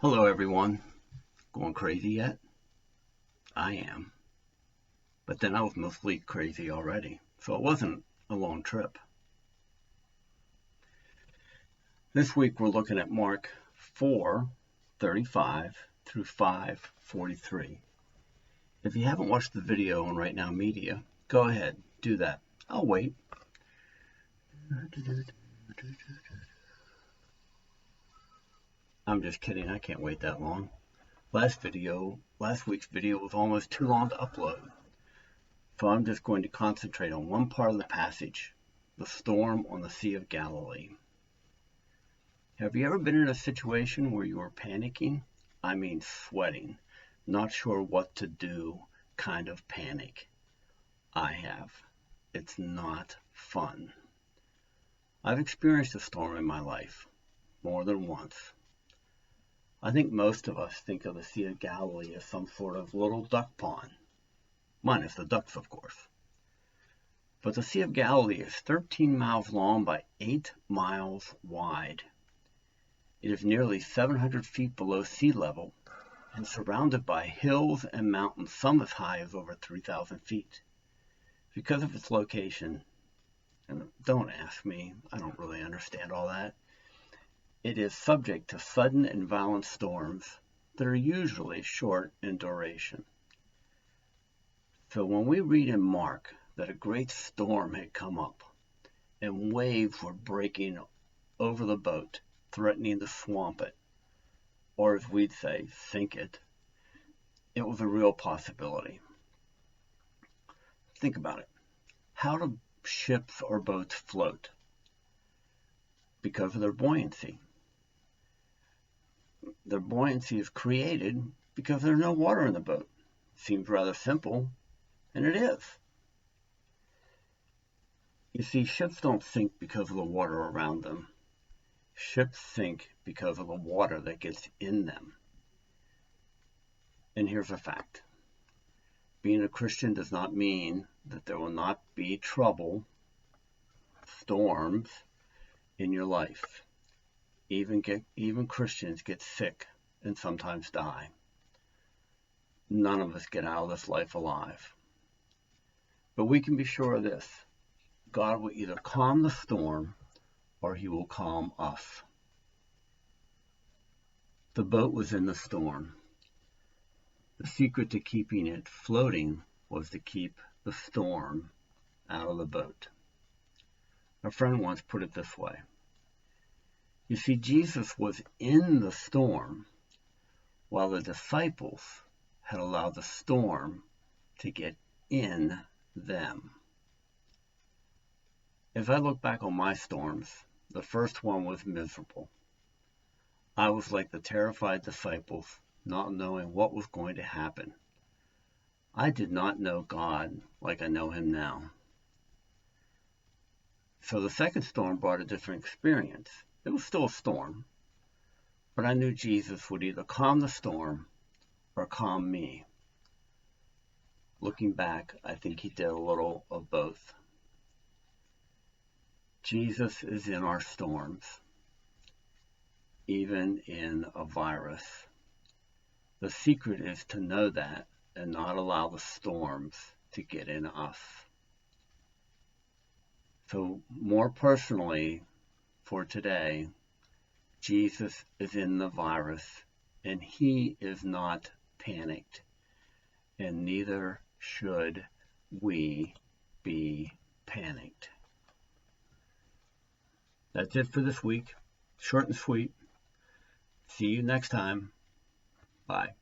Hello everyone. Going crazy yet? I am. But then I was mostly crazy already, so it wasn't a long trip. This week we're looking at Mark 4:35 through 5:43. If you haven't watched the video on Right Now Media, go ahead, do that. I'll wait. I'm just kidding, I can't wait that long. Last week's video was almost too long to upload. So I'm just going to concentrate on one part of the passage, the storm on the Sea of Galilee. Have you ever been in a situation where you were panicking? I mean sweating, not sure what to do kind of panic. I have. It's not fun. I've experienced a storm in my life, more than once. I think most of us think of the Sea of Galilee as some sort of little duck pond. Minus the ducks, of course. But the Sea of Galilee is 13 miles long by 8 miles wide. It is nearly 700 feet below sea level and surrounded by hills and mountains, some as high as over 3,000 feet. Because of its location, and don't ask me, I don't really understand all that, it is subject to sudden and violent storms that are usually short in duration. So when we read in Mark that a great storm had come up and waves were breaking over the boat, threatening to swamp it, or as we'd say, sink it, it was a real possibility. Think about it. How do ships or boats float? Because of their buoyancy. Their buoyancy is created because there's no water in the boat. Seems rather simple, and it is. You see, ships don't sink because of the water around them. Ships sink because of the water that gets in them. And here's a fact. Being a Christian does not mean that there will not be trouble, storms in your life. Even Christians get sick and sometimes die. None of us get out of this life alive. But we can be sure of this. God will either calm the storm or he will calm us. The boat was in the storm. The secret to keeping it floating was to keep the storm out of the boat. A friend once put it this way. You see, Jesus was in the storm while the disciples had allowed the storm to get in them. As I look back on my storms, the first one was miserable. I was like the terrified disciples, not knowing what was going to happen. I did not know God like I know him now. So the second storm brought a different experience. It was still a storm, but I knew Jesus would either calm the storm or calm me. Looking back, I think he did a little of both. Jesus is in our storms, even in a virus. The secret is to know that and not allow the storms to get in us. So more personally, for today, Jesus is in the virus, and he is not panicked, and neither should we be panicked. That's it for this week. Short and sweet. See you next time. Bye.